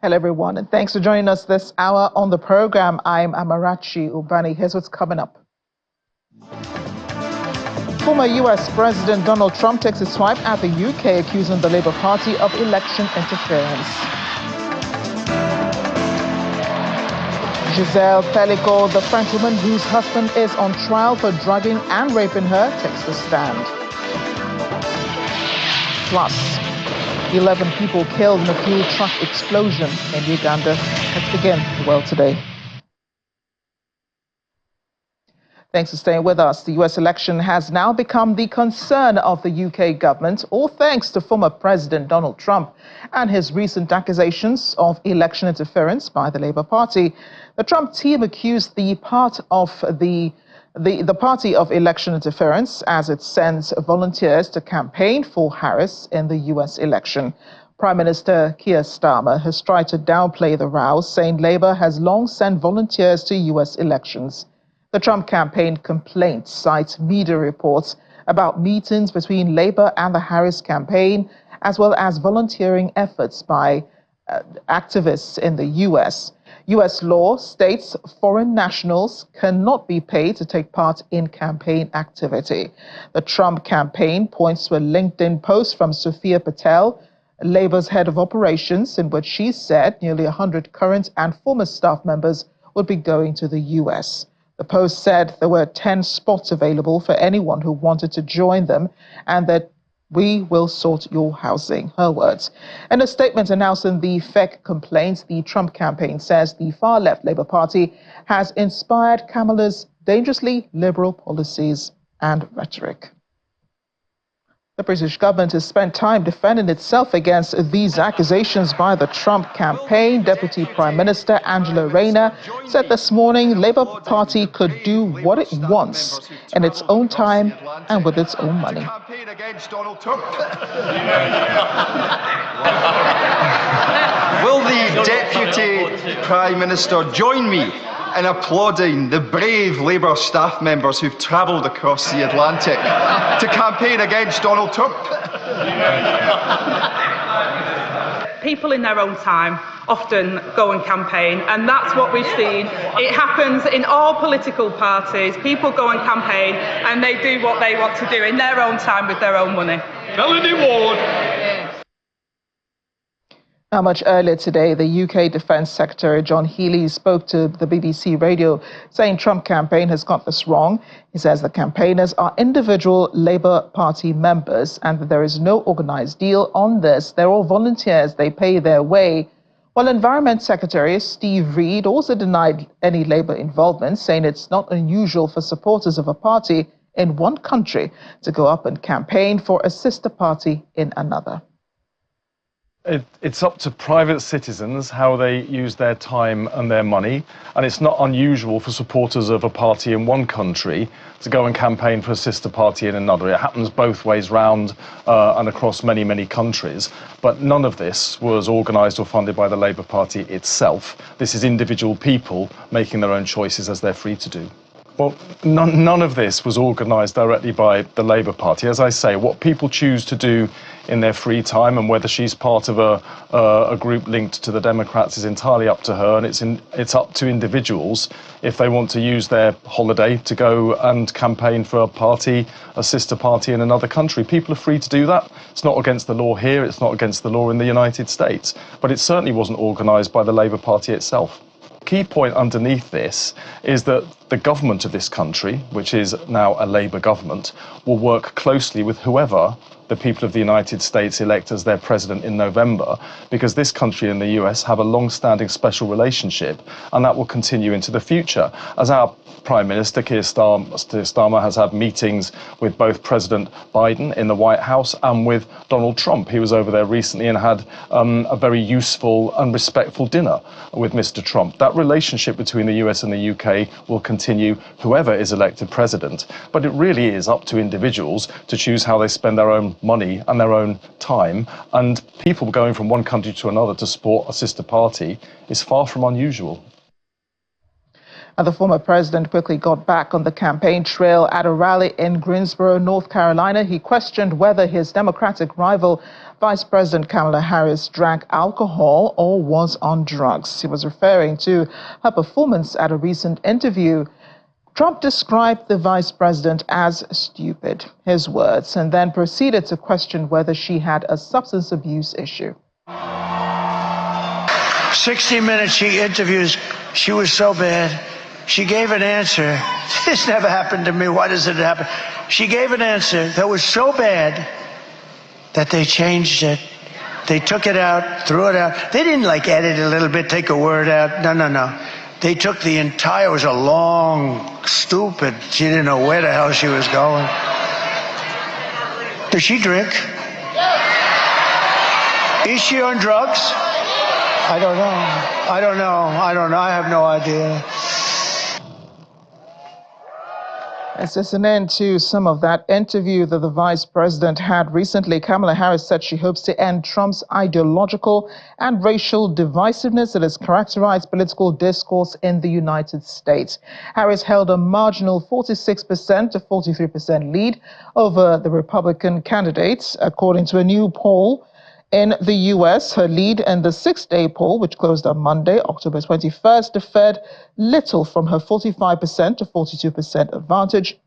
Hello, everyone, and thanks for joining us this hour on the program. I'm Amarachi Ubani. Here's what's coming up. Former U.S. President Donald Trump takes a swipe at the U.K., accusing the Labour Party of election interference. Giselle Pellico, the Frenchwoman whose husband is on trial for drugging and raping her, takes the stand. Plus, 11 people killed in a fuel truck explosion in Uganda. Let's begin the world today. Thanks for staying with us. The U.S. election has now become the concern of the U.K. government, all thanks to former President Donald Trump and his recent accusations of election interference by the Labour Party. The Trump team accused the party of election interference as it sends volunteers to campaign for Harris in the U.S. election. Prime Minister Keir Starmer has tried to downplay the row, saying Labour has long sent volunteers to U.S. elections. The Trump campaign complaint cites media reports about meetings between Labour and the Harris campaign, as well as volunteering efforts by activists in the U.S. U.S. law states foreign nationals cannot be paid to take part in campaign activity. The Trump campaign points to a LinkedIn post from Sophia Patel, Labour's head of operations, in which she said nearly 100 current and former staff members would be going to the U.S. The post said there were 10 spots available for anyone who wanted to join them, and that we will sort your housing, her words. In a statement announcing the fake complaints, the Trump campaign says the far-left Labour Party has inspired Kamala's dangerously liberal policies and rhetoric. The British government has spent time defending itself against these accusations by the Trump campaign. Deputy Prime Minister Angela Rayner said this morning Labour Party could do what it wants in its own time and with its own money. Will the Deputy Prime Minister join me in applauding the brave Labour staff members who've travelled across the Atlantic to campaign against Donald Trump? People in their own time often go and campaign, and that's what we've seen. It happens in all political parties. People go and campaign and they do what they want to do in their own time with their own money. Melanie Ward. Now, much earlier today, the UK Defence Secretary John Healey spoke to the BBC radio, saying Trump campaign has got this wrong. He says the campaigners are individual Labour Party members and that there is no organised deal on this. They're all volunteers. They pay their way. While Environment Secretary Steve Reed also denied any Labour involvement, saying it's not unusual for supporters of a party in one country to go up and campaign for a sister party in another. It's up to private citizens how they use their time and their money, and it's not unusual for supporters of a party in one country to go and campaign for a sister party in another. It happens both ways round and across many, many countries. But none of this was organised or funded by the Labour Party itself. This is individual people making their own choices as they're free to do. Well, none of this was organised directly by the Labour Party. As I say, what people choose to do in their free time and whether she's part of a group linked to the Democrats is entirely up to her, and it's up to individuals if they want to use their holiday to go and campaign for a party, a sister party in another country. People are free to do that. It's not against the law here, it's not against the law in the United States, but it certainly wasn't organised by the Labour Party itself. Key point underneath this is that the government of this country, which is now a Labour government, will work closely with whoever the people of the United States elect as their president in November, because this country and the US have a long-standing special relationship, and that will continue into the future. As our Prime Minister, Keir Starmer, has had meetings with both President Biden in the White House and with Donald Trump. He was over there recently and had a very useful and respectful dinner with Mr. Trump. That relationship between the US and the UK will continue, whoever is elected president. But it really is up to individuals to choose how they spend their own money and their own time. And people going from one country to another to support a sister party is far from unusual. And the former president quickly got back on the campaign trail at a rally in Greensboro, North Carolina. He questioned whether his Democratic rival Vice President Kamala Harris drank alcohol or was on drugs. He was referring to her performance at a recent interview. Trump described the vice president as stupid, his words, and then proceeded to question whether she had a substance abuse issue. 60 Minutes, she interviews, she was so bad. She gave an answer. This never happened to me. Why does it happen? She gave an answer that was so bad that they changed it. They took it out, threw it out. They didn't like edit a little bit, take a word out. No, no, no. They took the entire, it was a long, stupid, she didn't know where the hell she was going. Does she drink? Is she on drugs? I don't know. I don't know. I have no idea. It's just an end to some of that interview that the vice president had recently. Kamala Harris said she hopes to end Trump's ideological and racial divisiveness that has characterized political discourse in the United States. Harris held a marginal 46% to 43% lead over the Republican candidates, according to a new poll. In the U.S., her lead in the 6-day poll, which closed on Monday, October 21st, differed little from her 45% to 42% advantage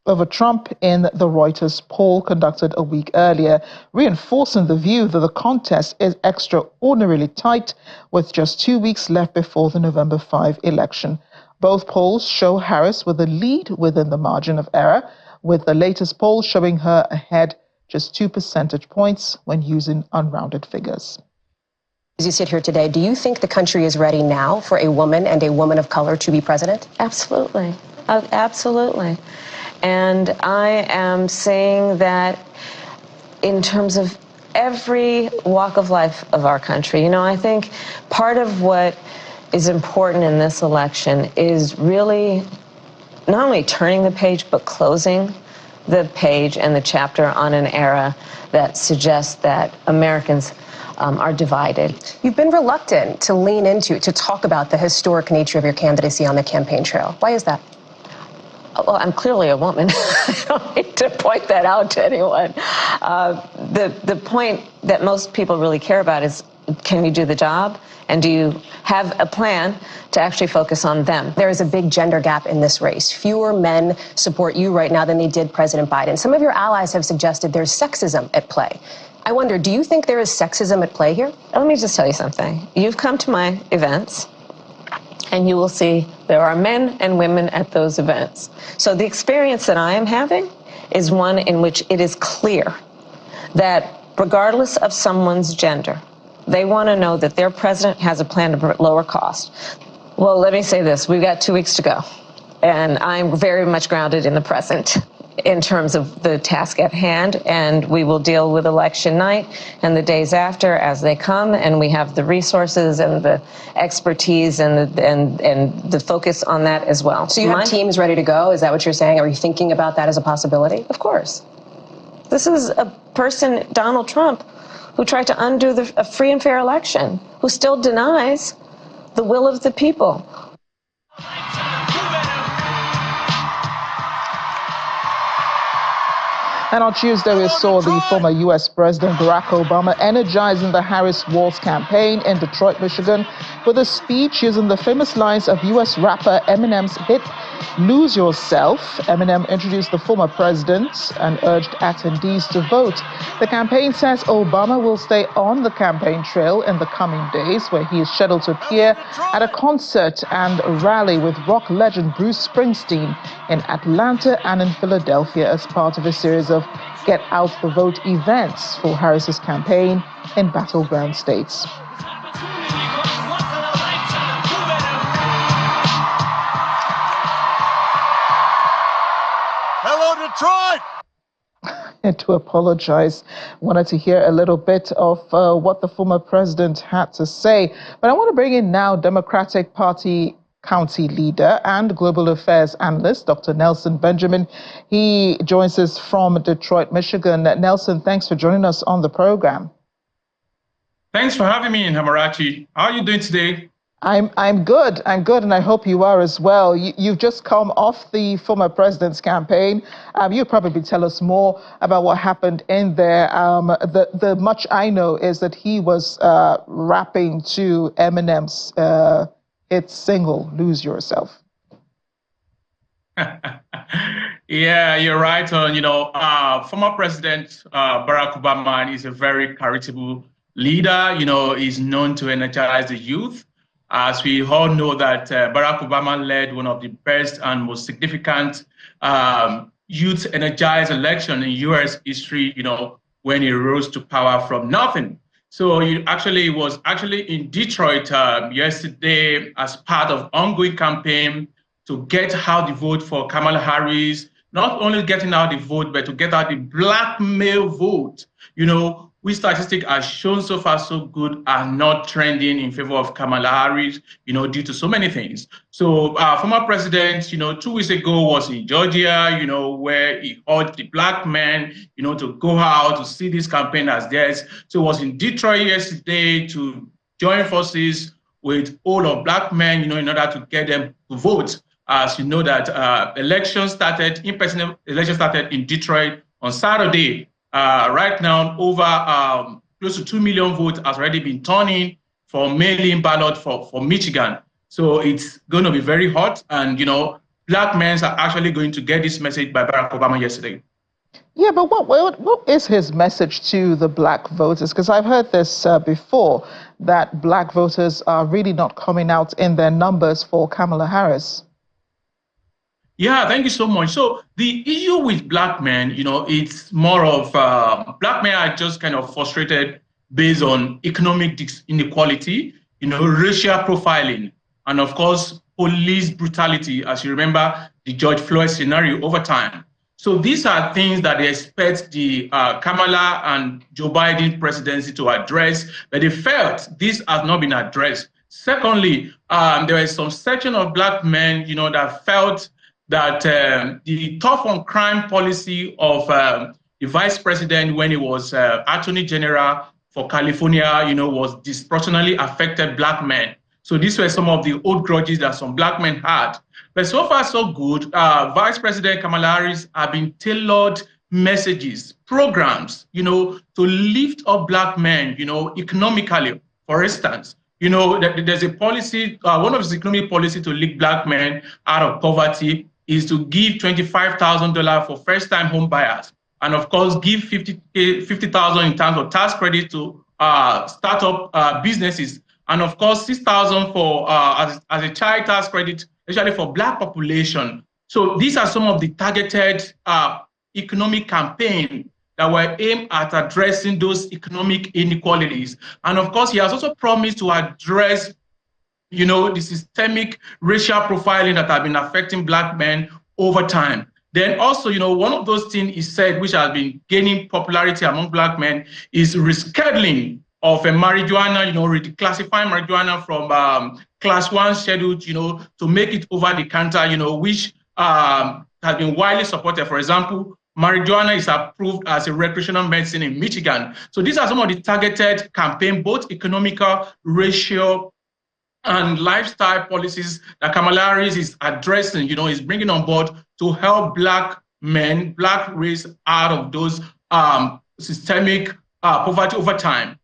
over Trump in the Reuters poll conducted a week earlier, reinforcing the view that the contest is extraordinarily tight with just 2 weeks left before the November 5 election. Both polls show Harris with a lead within the margin of error, with the latest poll showing her ahead just 2 percentage points when using unrounded figures. As you sit here today, do you think the country is ready now for a woman and a woman of color to be president? Absolutely. Absolutely. And I am saying that in terms of every walk of life of our country. You know, I think part of what is important in this election is really not only turning the page, but closing the page and the chapter on an era that suggests that Americans are divided. You've been reluctant to lean into, to talk about the historic nature of your candidacy on the campaign trail. Why is that? Well, I'm clearly a woman. I don't need to point that out to anyone. The point that most people really care about is, can you do the job? And do you have a plan to actually focus on them? There is a big gender gap in this race. Fewer men support you right now than they did President Biden. Some of your allies have suggested there's sexism at play. I wonder, do you think there is sexism at play here? Let me just tell you something. You've come to my events, and you will see there are men and women at those events. So the experience that I am having is one in which it is clear that regardless of someone's gender, they want to know that their president has a plan to lower cost. Well, let me say this. We've got 2 weeks to go, and I'm very much grounded in the present in terms of the task at hand, and we will deal with election night and the days after as they come, and we have the resources and the expertise and the focus on that as well. So you have teams ready to go? Is that what you're saying? Are you thinking about that as a possibility? Of course. This is a person, Donald Trump, who tried to undo a free and fair election, who still denies the will of the people. And on Tuesday, we saw the former U.S. President Barack Obama energizing the Harris Walls campaign in Detroit, Michigan, with a speech using the famous lines of U.S. rapper Eminem's hit, "Lose Yourself." Eminem introduced the former president and urged attendees to vote. The campaign says Obama will stay on the campaign trail in the coming days, where he is scheduled to appear at a concert and rally with rock legend Bruce Springsteen in Atlanta and in Philadelphia as part of a series of Get Out the Vote events for Harris's campaign in battleground states. Hello, Detroit! And to apologize, wanted to hear a little bit of what the former president had to say. But I want to bring in now Democratic Party County leader and global affairs analyst, Dr. Nelson Benjamin. He joins us from Detroit, Michigan. Nelson, thanks for joining us on the program. Thanks for having me in Hamarachi. How are you doing today? I'm good. I'm good, and I hope you are as well. You've just come off the former president's campaign. You'll probably tell us more about what happened in there. The much I know is that he was rapping to Eminem's hit single "Lose Yourself." Yeah, you're right on. Former President Barack Obama is a very charitable leader. He's known to energize the youth. As we all know that Barack Obama led one of the best and most significant youth energized election in U.S. history, when he rose to power from nothing. So he was in Detroit yesterday as part of ongoing campaign to get out the vote for Kamala Harris, not only getting out the vote, but to get out the black male vote. Which statistics are shown so far so good are not trending in favor of Kamala Harris, due to so many things. So former president, 2 weeks ago was in Georgia, where he urged the black men, to go out to see this campaign as theirs. So he was in Detroit yesterday to join forces with all of black men, in order to get them to vote. As you know that in-person election started in Detroit on Saturday. Right now, over close to 2 million votes has already been turned in for mail-in ballot for Michigan. So it's going to be very hot. And, black men are actually going to get this message by Barack Obama yesterday. Yeah, but what is his message to the black voters? Because I've heard this before, that black voters are really not coming out in their numbers for Kamala Harris. Yeah, thank you so much. So the issue with black men, it's more of black men are just kind of frustrated based on economic inequality, racial profiling, and of course, police brutality, as you remember, the George Floyd scenario over time. So these are things that they expect the Kamala and Joe Biden presidency to address, but they felt this has not been addressed. Secondly, there is some section of black men, that felt that the tough on crime policy of the vice president when he was attorney general for California, was disproportionately affected black men. So these were some of the old grudges that some black men had. But so far, so good. Vice President Kamala Harris have been tailored messages, programs, to lift up black men, economically, for instance. There's a policy, one of his economic policy to lift black men out of poverty is to give $25,000 for first-time home buyers, and of course, give $50,000 in terms of tax credit to startup businesses, and of course, $6,000 for as a child tax credit, especially for black population. So these are some of the targeted economic campaign that were aimed at addressing those economic inequalities. And of course, he has also promised to address the systemic racial profiling that have been affecting black men over time. Then also, one of those things he said, which has been gaining popularity among black men, is rescheduling of a marijuana, reclassifying marijuana from class 1 schedule, to make it over the counter, which has been widely supported. For example, marijuana is approved as a recreational medicine in Michigan. So these are some of the targeted campaign, both economical, racial, and lifestyle policies that Kamala Harris is addressing, is bringing on board to help black men, black race out of those systemic poverty over time.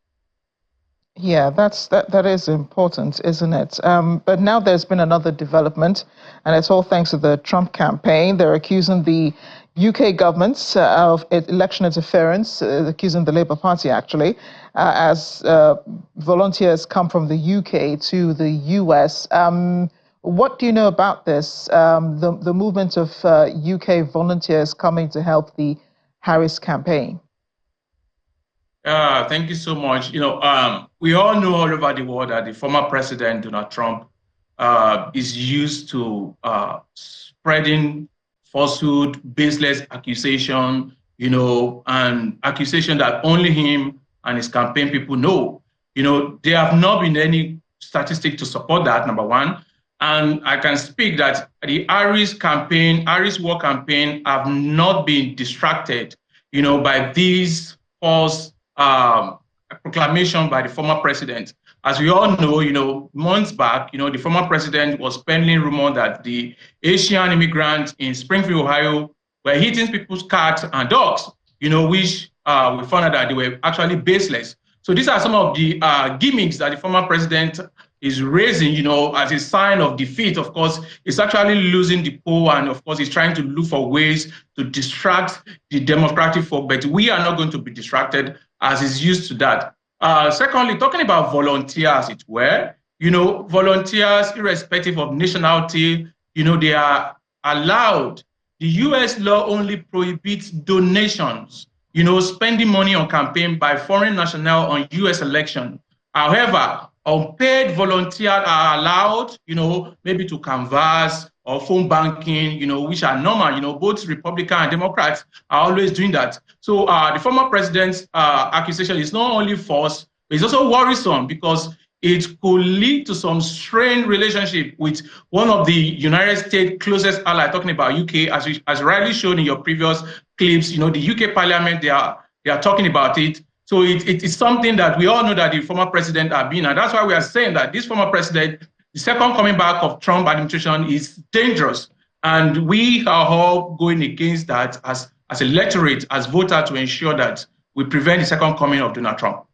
Yeah, that is important, isn't it? But now there's been another development, and it's all thanks to the Trump campaign. They're accusing the UK government of election interference, accusing the Labour Party, actually, as volunteers come from the UK to the US. What do you know about this, the movement of UK volunteers coming to help the Harris campaign? Thank you so much. We all know all over the world that the former president, Donald Trump, is used to spreading falsehood, baseless accusation, and accusation that only him and his campaign people know. There have not been any statistic to support that, number one. And I can speak that the Harris war campaign have not been distracted, by these false proclamation by the former president. as we all know, months back, the former president was peddling rumor that the Asian immigrants in Springfield, Ohio, were hitting people's cats and dogs, which we found out that they were actually baseless. So these are some of the gimmicks that the former president is raising, as a sign of defeat. Of course, he's actually losing the poll, and of course, he's trying to look for ways to distract the Democratic folk, but we are not going to be distracted as he's used to that. Secondly, talking about volunteers, it were, volunteers, irrespective of nationality, they are allowed. The US law only prohibits donations, spending money on campaign by foreign nationals on US election. However, unpaid volunteers are allowed, maybe to canvass or phone banking, which are normal. Both Republican and Democrats are always doing that. So the former president's accusation is not only false, but it's also worrisome because it could lead to some strained relationship with one of the United States' closest allies, talking about UK, as rightly shown in your previous clips. The UK Parliament, they are talking about it. So it is something that we all know that the former president have been, and that's why we are saying that this former president, the second coming back of Trump administration, is dangerous, and we are all going against that as electorate, as voters, to ensure that we prevent the second coming of Donald Trump.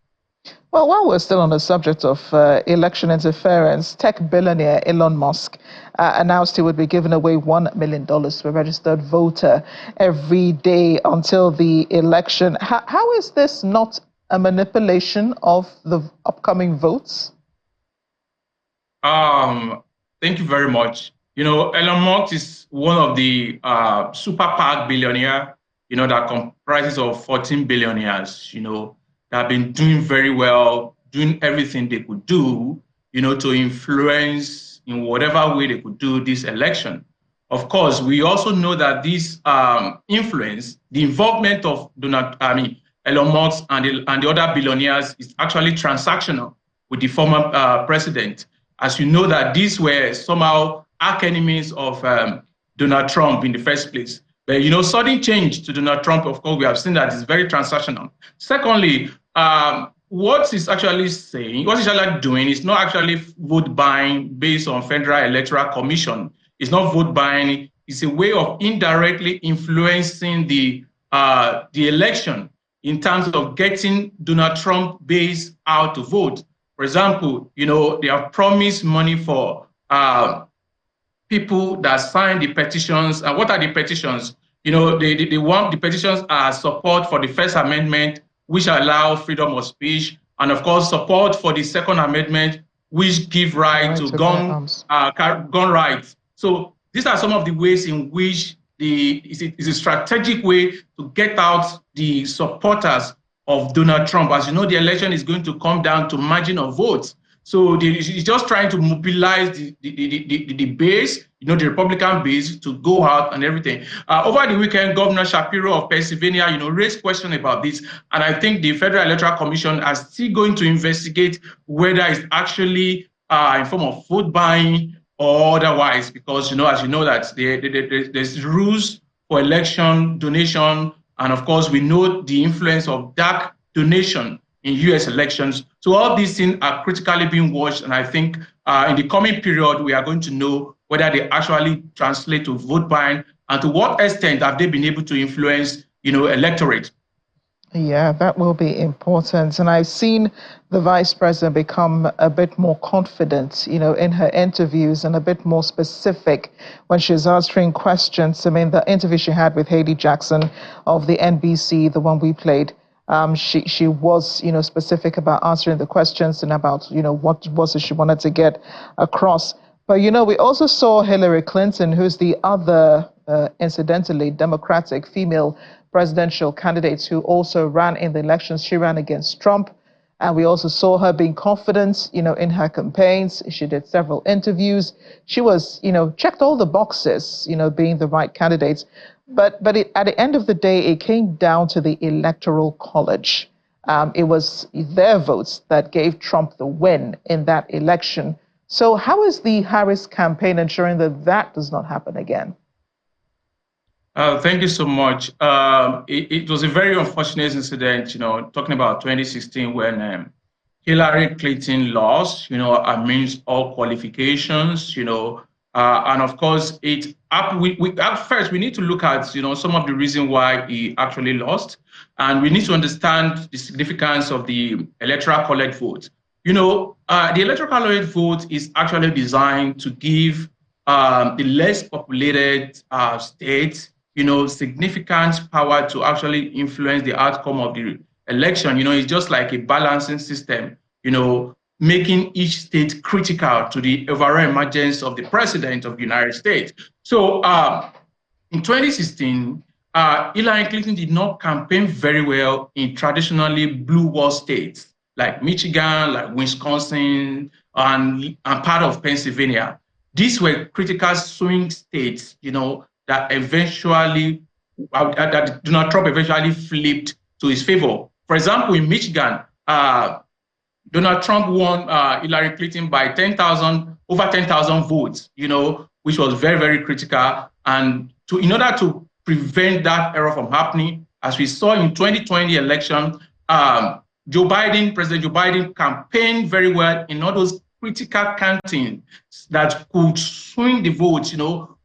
Well, while we're still on the subject of election interference, tech billionaire Elon Musk announced he would be giving away $1 million to a registered voter every day until the election. How is this not a manipulation of the upcoming votes? Thank you very much. Elon Musk is one of the super PAC billionaire, that comprises of 14 billionaires, that have been doing very well, doing everything they could do, to influence in whatever way they could do this election. Of course, we also know that this influence, the involvement of Elon Musk and the other billionaires is actually transactional with the former president. As you know, that these were somehow arch enemies of Donald Trump in the first place. But, sudden change to Donald Trump, of course, we have seen that it's very transactional. Secondly, what he's actually saying, what he's actually doing is not actually vote buying based on Federal Electoral Commission. It's not vote buying. It's a way of indirectly influencing the election in terms of getting Donald Trump base out to vote. For example, they have promised money for people that sign the petitions. And what are the petitions? They want the petitions are support for the First Amendment, which allow freedom of speech, and of course support for the Second Amendment, which give right to gun rights. So these are some of the ways in which it's a strategic way to get out the supporters of Donald Trump. As you know, the election is going to come down to margin of votes. So he's just trying to mobilize the base, the Republican base, to go out and everything. Over the weekend, Governor Shapiro of Pennsylvania, raised question about this. And I think the Federal Electoral Commission are still going to investigate whether it's actually in form of vote buying or otherwise, because, as you know, that there's rules for election donation. And of course, we know the influence of dark donation in US elections. So all these things are critically being watched. And I think in the coming period, we are going to know whether they actually translate to vote buying and to what extent have they been able to influence, electorate. Yeah, that will be important. And I've seen the vice president become a bit more confident, in her interviews and a bit more specific when she's answering questions. I mean, the interview she had with Haley Jackson of the NBC, the one we played, she was, specific about answering the questions and about, what was it she wanted to get across. But, we also saw Hillary Clinton, who's the other, incidentally, Democratic female presidential candidate who also ran in the elections. She ran against Trump. And we also saw her being confident, in her campaigns. She did several interviews. She was, checked all the boxes, being the right candidate. But at the end of the day, it came down to the Electoral College. It was their votes that gave Trump the win in that election. So how is the Harris campaign ensuring that that does not happen again? Thank you so much. It was a very unfortunate incident, talking about 2016 when Hillary Clinton lost, amidst all qualifications, and of course, first we need to look at, some of the reason why he actually lost, and we need to understand the significance of the Electoral College vote. The Electoral College vote is actually designed to give the less populated states, significant power to actually influence the outcome of the election. It's just like a balancing system, making each state critical to the overall emergence of the president of the United States. So in 2016, Hillary Clinton did not campaign very well in traditionally blue wall states like Michigan, like Wisconsin, and part of Pennsylvania. These were critical swing states, that eventually, that Donald Trump eventually flipped to his favor. For example, in Michigan, Donald Trump won Hillary Clinton by over 10,000 votes, which was very, very critical. And in order to prevent that error from happening, as we saw in 2020 election, President Joe Biden campaigned very well in all those critical counting that could swing the votes,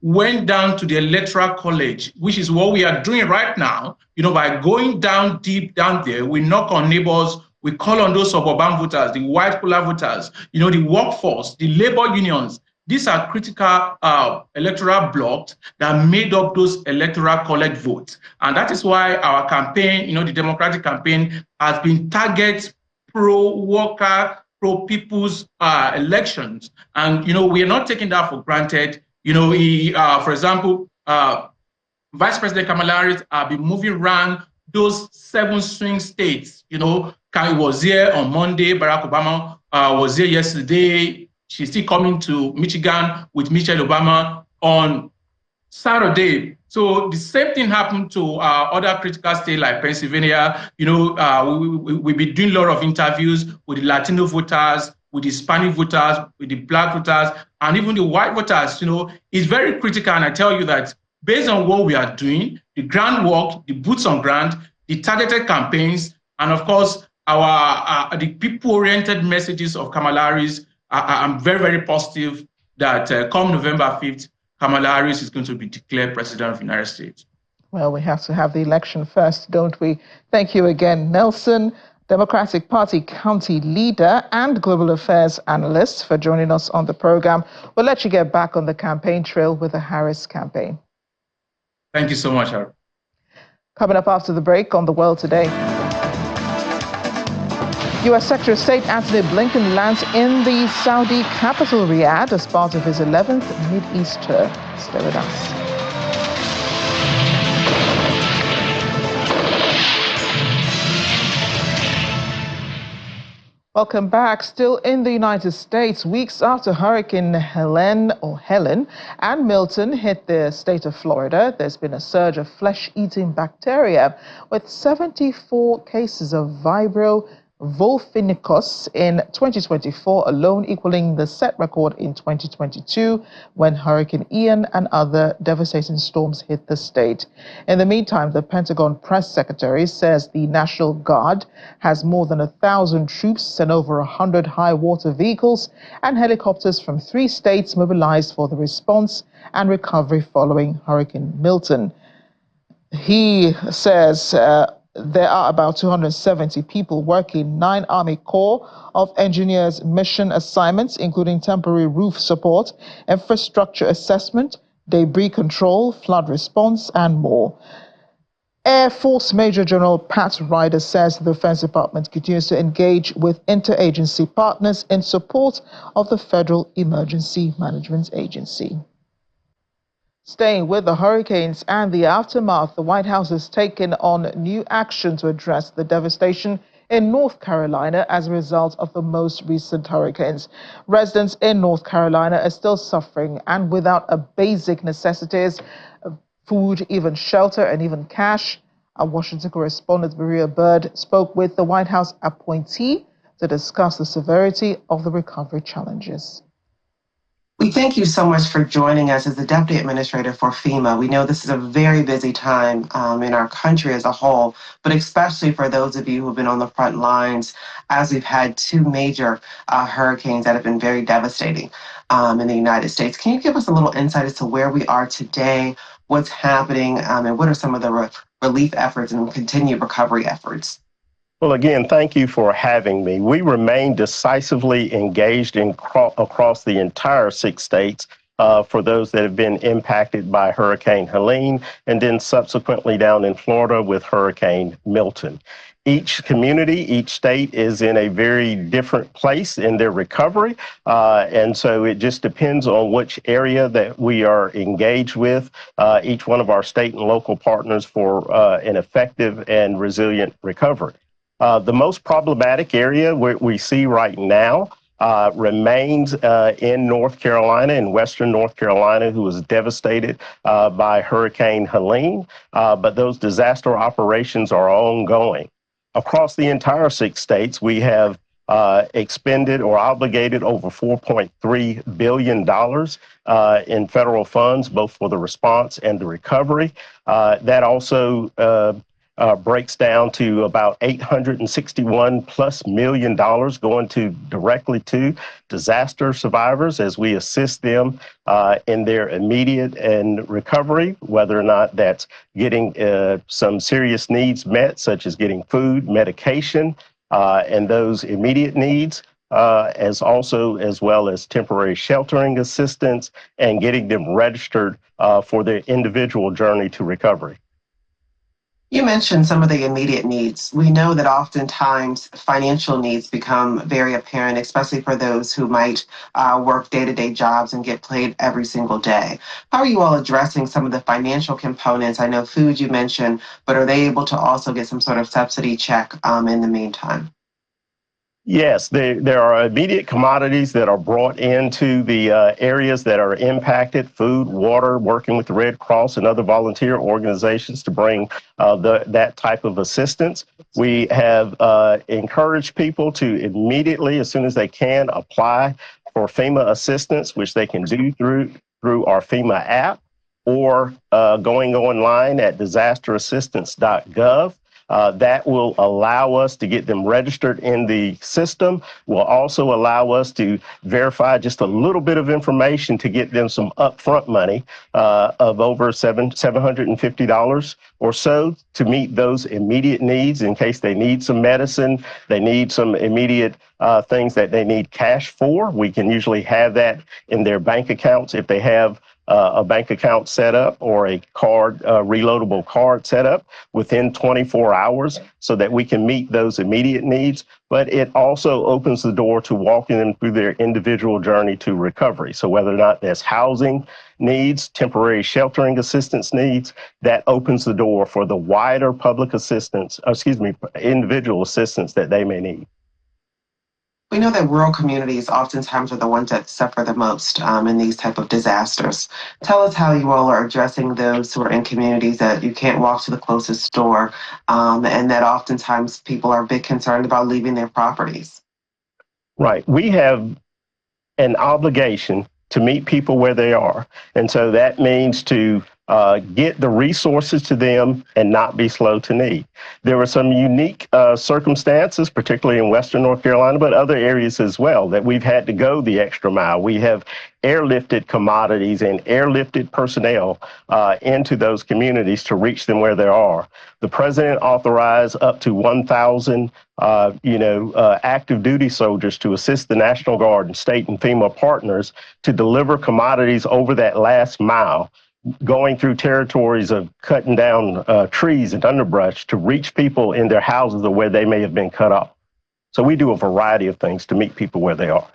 went down to the Electoral College, which is what we are doing right now, by going down deep down there. We knock on neighbors, we call on those suburban voters, the white collar voters, the workforce, the labor unions. These are critical electoral blocks that made up those Electoral College votes. And that is why our campaign, the Democratic campaign, has been targeted pro-worker, pro-people's elections. And, we are not taking that for granted. For example, Vice President Kamala Harris has been moving around those 7 swing states. He was here on Monday, Barack Obama was here yesterday. She's still coming to Michigan with Michelle Obama on Saturday. So the same thing happened to other critical states like Pennsylvania. We've been doing a lot of interviews with the Latino voters, with the Hispanic voters, with the Black voters, and even the white voters. It's very critical. And I tell you that based on what we are doing, the groundwork, the boots on ground, the targeted campaigns, and of course, the people-oriented messages of Kamala Harris, I'm very, very positive that come November 5th, Kamala Harris is going to be declared President of the United States. Well, we have to have the election first, don't we? Thank you again, Nelson, Democratic Party county leader and global affairs analyst, for joining us on the program. We'll let you get back on the campaign trail with the Harris campaign. Thank you so much, Harold. Coming up after the break on The World Today. U.S. Secretary of State Antony Blinken lands in the Saudi capital, Riyadh, as part of his 11th Mid-East tour. Stay with us. Welcome back. Still in the United States, weeks after Hurricane Helen and Milton hit the state of Florida, there's been a surge of flesh-eating bacteria, with 74 cases of Vibrio vulfinicus in 2024 alone, equaling the set record in 2022 when Hurricane Ian and other devastating storms hit the state. In the meantime, the Pentagon press secretary says the National Guard has more than 1,000 troops and over 100 high water vehicles and helicopters from 3 states mobilized for the response and recovery following Hurricane Milton. He says there are about 270 people working 9 Army Corps of Engineers mission assignments, including temporary roof support, infrastructure assessment, debris control, flood response, and more. Air Force Major General Pat Ryder says the Defense Department continues to engage with interagency partners in support of the Federal Emergency Management Agency. Staying with the hurricanes and the aftermath, the White House has taken on new action to address the devastation in North Carolina as a result of the most recent hurricanes. Residents in North Carolina are still suffering and without a basic necessities, food, even shelter, and even cash. Our Washington correspondent Maria Bird spoke with the White House appointee to discuss the severity of the recovery challenges. We thank you so much for joining us as the Deputy Administrator for FEMA. We know this is a very busy time in our country as a whole, but especially for those of you who have been on the front lines as we've had two major hurricanes that have been very devastating in the United States. Can you give us a little insight as to where we are today, what's happening, and what are some of the relief efforts and continued recovery efforts? Well, again, thank you for having me. We remain decisively engaged across the entire 6 states for those that have been impacted by Hurricane Helene, and then subsequently down in Florida with Hurricane Milton. Each community, each state is in a very different place in their recovery. And so it just depends on which area that we are engaged with, each one of our state and local partners for an effective and resilient recovery. The most problematic area we see right now remains in North Carolina, in western North Carolina, who was devastated by Hurricane Helene, but those disaster operations are ongoing. Across the entire 6 states, we have expended or obligated over $4.3 billion in federal funds, both for the response and the recovery. That also breaks down to about $861+ million going directly to disaster survivors as we assist them in their immediate and recovery, whether or not that's getting some serious needs met, such as getting food, medication, and those immediate needs, as well as temporary sheltering assistance and getting them registered for their individual journey to recovery. You mentioned some of the immediate needs. We know that oftentimes financial needs become very apparent, especially for those who might work day-to-day jobs and get paid every single day. How are you all addressing some of the financial components? I know food you mentioned, but are they able to also get some sort of subsidy check in the meantime? Yes, there are immediate commodities that are brought into the areas that are impacted: food, water, working with the Red Cross and other volunteer organizations to bring that type of assistance. We have encouraged people to immediately, as soon as they can, apply for FEMA assistance, which they can do through our FEMA app or going online at disasterassistance.gov. That will allow us to get them registered in the system, will also allow us to verify just a little bit of information to get them some upfront money of over $750 or so to meet those immediate needs in case they need some medicine, they need some immediate things that they need cash for. We can usually have that in their bank accounts if they have a bank account set up or a card, reloadable card set up within 24 hours so that we can meet those immediate needs. But it also opens the door to walking them through their individual journey to recovery. So whether or not there's housing needs, temporary sheltering assistance needs, that opens the door for the wider public assistance, individual assistance that they may need. We know that rural communities oftentimes are the ones that suffer the most in these type of disasters. Tell us how you all are addressing those who are in communities that you can't walk to the closest store, and that oftentimes people are a bit concerned about leaving their properties. Right. We have an obligation to meet people where they are. And so that means to get the resources to them and not be slow to need. There were some unique circumstances, particularly in Western North Carolina, but other areas as well, that we've had to go the extra mile. We have airlifted commodities and airlifted personnel into those communities to reach them where they are. The president authorized up to 1,000 active duty soldiers to assist the National Guard and state and FEMA partners to deliver commodities over that last mile, going through territories of cutting down trees and underbrush to reach people in their houses or where they may have been cut off. So we do a variety of things to meet people where they are.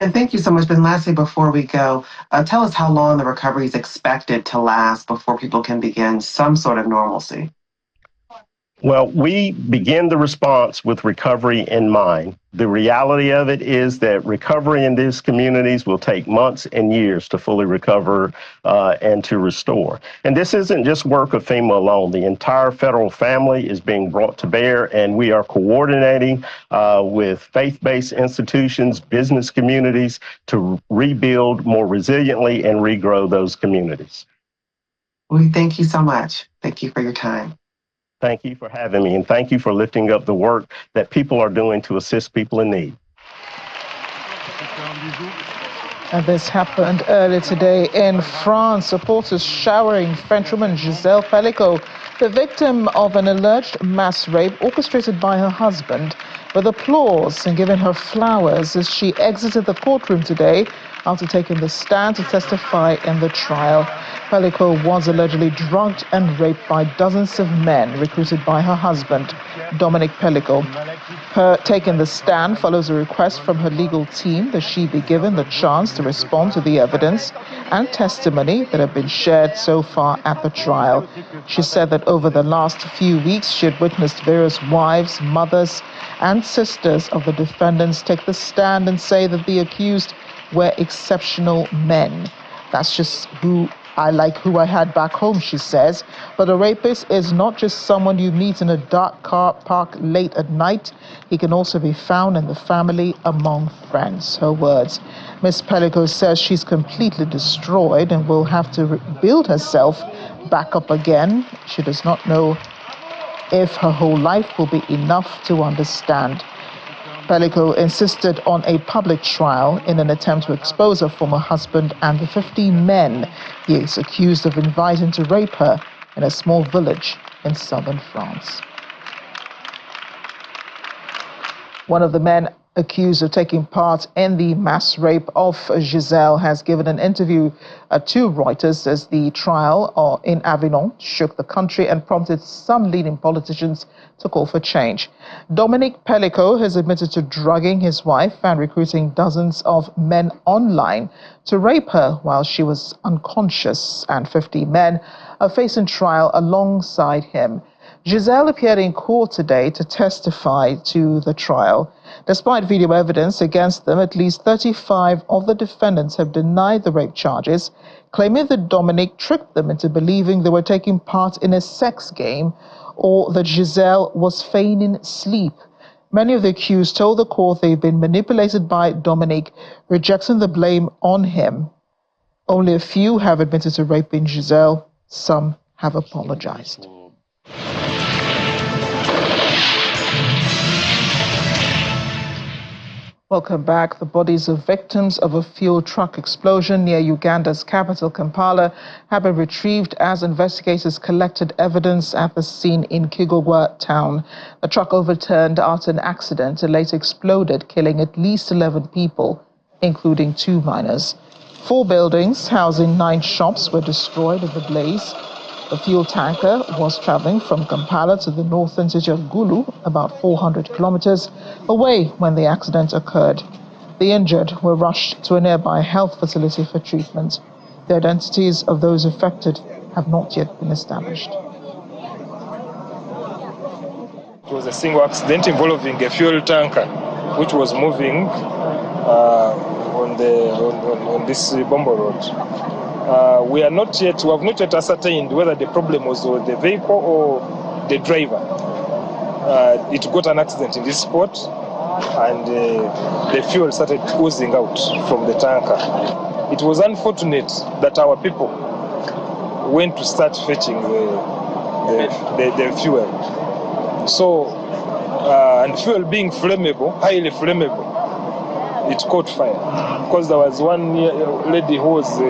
And thank you so much. And lastly, before we go, tell us how long the recovery is expected to last before people can begin some sort of normalcy. Well, we begin the response with recovery in mind. The reality of it is that recovery in these communities will take months and years to fully recover and to restore. And this isn't just work of FEMA alone. The entire federal family is being brought to bear, and we are coordinating with faith-based institutions, business communities to rebuild more resiliently and regrow those communities. We thank you so much. Thank you for your time. Thank you for having me, and thank you for lifting up the work that people are doing to assist people in need. And this happened earlier today in France. Supporters showering Frenchwoman Gisèle Pelicot, the victim of an alleged mass rape orchestrated by her husband, with applause and giving her flowers as she exited the courtroom today after taking the stand to testify in the trial. Pelicot was allegedly drugged and raped by dozens of men recruited by her husband, Dominique Pelicot. Her taking the stand follows a request from her legal team that she be given the chance to respond to the evidence and testimony that have been shared so far at the trial. She said that over the last few weeks, she had witnessed various wives, mothers, and sisters of the defendants take the stand and say that the accused were exceptional men. That's just who I had back home, she says. But a rapist is not just someone you meet in a dark car park late at night. He can also be found in the family among friends. Her words. Ms. Pelicot says she's completely destroyed and will have to rebuild herself back up again. She does not know if her whole life will be enough to understand. Pelicot insisted on a public trial in an attempt to expose her former husband and the 15 men he is accused of inviting to rape her in a small village in southern France. One of the men accused of taking part in the mass rape of Gisèle has given an interview to Reuters as the trial in Avignon shook the country and prompted some leading politicians to call for change. Dominique Pelicot has admitted to drugging his wife and recruiting dozens of men online to rape her while she was unconscious, and 50 men are facing trial alongside him. Gisèle appeared in court today to testify to the trial. Despite video evidence against them, at least 35 of the defendants have denied the rape charges, claiming that Dominique tricked them into believing they were taking part in a sex game or that Gisèle was feigning sleep. Many of the accused told the court they've been manipulated by Dominique, rejecting the blame on him. Only a few have admitted to raping Gisèle. Some have apologized. Welcome back. The bodies of victims of a fuel truck explosion near Uganda's capital, Kampala, have been retrieved as investigators collected evidence at the scene in Kigogwa town. The truck overturned after an accident and later exploded, killing at least 11 people, including 2 minors. 4 buildings housing 9 shops were destroyed in the blaze. The fuel tanker was traveling from Kampala to the northern city of Gulu, about 400 kilometers away when the accident occurred. The injured were rushed to a nearby health facility for treatment. The identities of those affected have not yet been established. It was a single accident involving a fuel tanker, which was moving on this Bombo Road. We have not yet ascertained whether the problem was the vehicle or the driver. It got an accident in this spot, and the fuel started oozing out from the tanker. It was unfortunate that our people went to start fetching the fuel. So, and fuel being flammable, highly flammable, it caught fire. Because there was one lady who was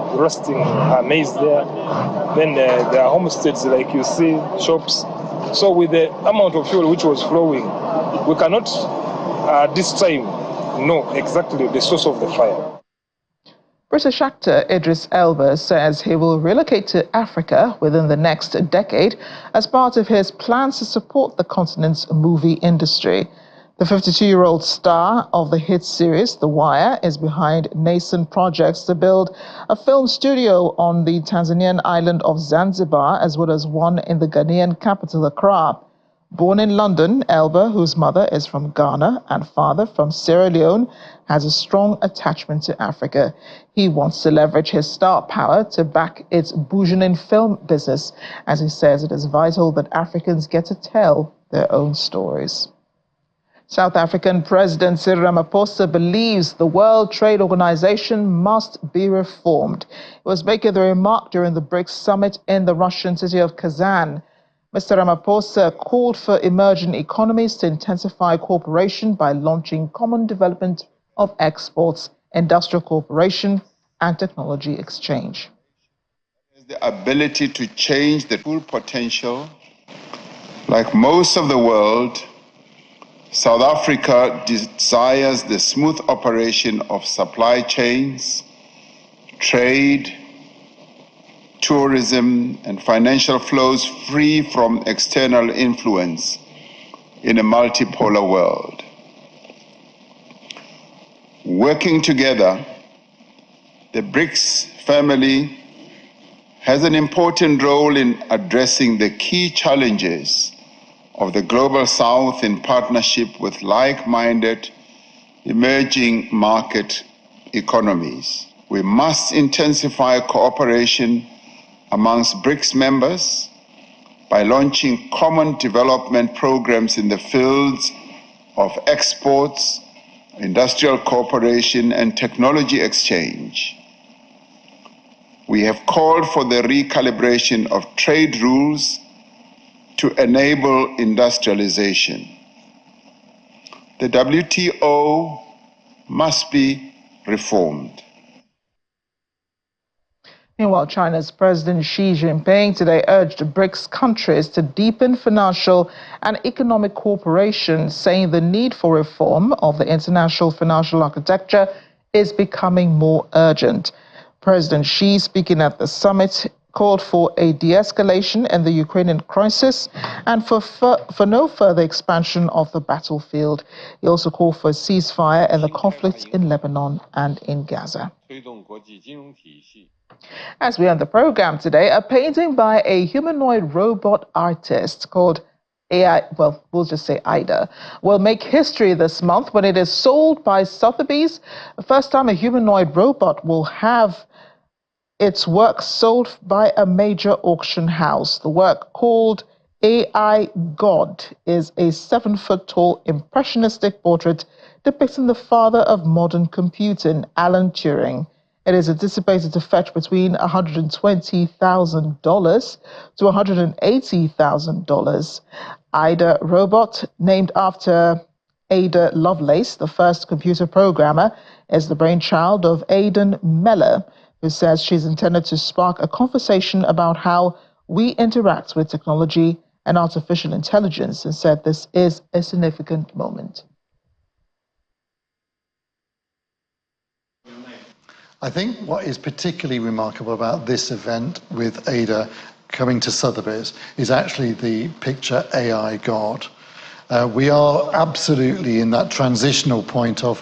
roasting her maize there. Then there are homesteads, like you see, shops. So with the amount of fuel which was flowing, we cannot this time know exactly the source of the fire. British actor Idris Elba says he will relocate to Africa within the next decade as part of his plans to support the continent's movie industry. The 52-year-old star of the hit series The Wire is behind nascent projects to build a film studio on the Tanzanian island of Zanzibar, as well as one in the Ghanaian capital, Accra. Born in London, Elba, whose mother is from Ghana and father from Sierra Leone, has a strong attachment to Africa. He wants to leverage his star power to back its burgeoning film business, as he says it is vital that Africans get to tell their own stories. South African President Cyril Ramaphosa believes the World Trade Organization must be reformed. He was making the remark during the BRICS summit in the Russian city of Kazan. Mr. Ramaphosa called for emerging economies to intensify cooperation by launching common development of exports, industrial cooperation, and technology exchange. The ability to change the full potential. Like most of the world, South Africa desires the smooth operation of supply chains, trade, tourism, and financial flows free from external influence in a multipolar world. Working together, the BRICS family has an important role in addressing the key challenges of the Global South in partnership with like-minded emerging market economies. We must intensify cooperation amongst BRICS members by launching common development programs in the fields of exports, industrial cooperation, and technology exchange. We have called for the recalibration of trade rules to enable industrialization. The WTO must be reformed. Meanwhile, China's President Xi Jinping today urged BRICS countries to deepen financial and economic cooperation, saying the need for reform of the international financial architecture is becoming more urgent. President Xi, speaking at the summit, called for a de-escalation in the Ukrainian crisis and for no further expansion of the battlefield. He also called for a ceasefire in the conflict in Lebanon and in Gaza. As we end the program today, a painting by a humanoid robot artist called we'll just say Ida, will make history this month when it is sold by Sotheby's. The first time a humanoid robot will have its work sold by a major auction house. The work, called AI God, is a 7-foot-tall impressionistic portrait depicting the father of modern computing, Alan Turing. It is anticipated to fetch between $120,000 to $180,000. Ida robot, named after Ada Lovelace, the first computer programmer, is the brainchild of Aidan Meller, who says she's intended to spark a conversation about how we interact with technology and artificial intelligence, and said this is a significant moment. I think what is particularly remarkable about this event with Ada coming to Sotheby's is actually the picture AI God. We are absolutely in that transitional point of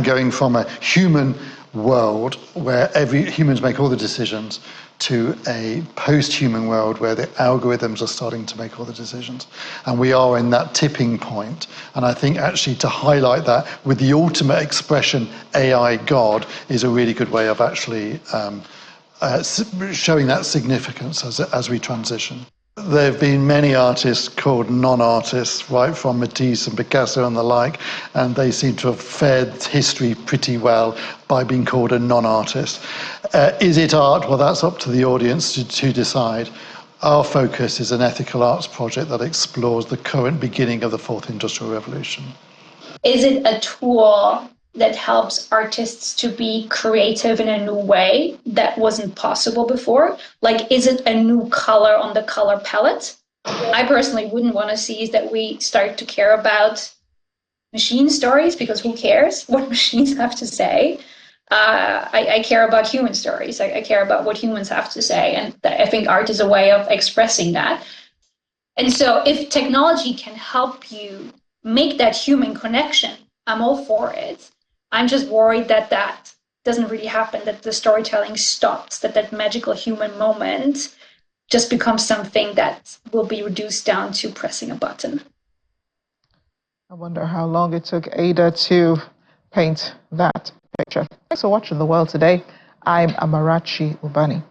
going from a human world where humans make all the decisions to a post-human world where the algorithms are starting to make all the decisions. And we are in that tipping point. And I think actually to highlight that with the ultimate expression, AI God, is a really good way of actually showing that significance as we transition. There have been many artists called non-artists, right from Matisse and Picasso and the like, and they seem to have fared history pretty well by being called a non-artist. Is it art? Well, that's up to the audience to decide. Our focus is an ethical arts project that explores the current beginning of the fourth industrial revolution. Is it a tool that helps artists to be creative in a new way that wasn't possible before? Like, is it a new color on the color palette? I personally wouldn't want to see is that we start to care about machine stories, because who cares what machines have to say? I care about human stories. I care about what humans have to say. And I think art is a way of expressing that. And so if technology can help you make that human connection, I'm all for it. I'm just worried that that doesn't really happen, that the storytelling stops, that magical human moment just becomes something that will be reduced down to pressing a button. I wonder how long it took Ada to paint that picture. Thanks for watching The World Today. I'm Amarachi Ubani.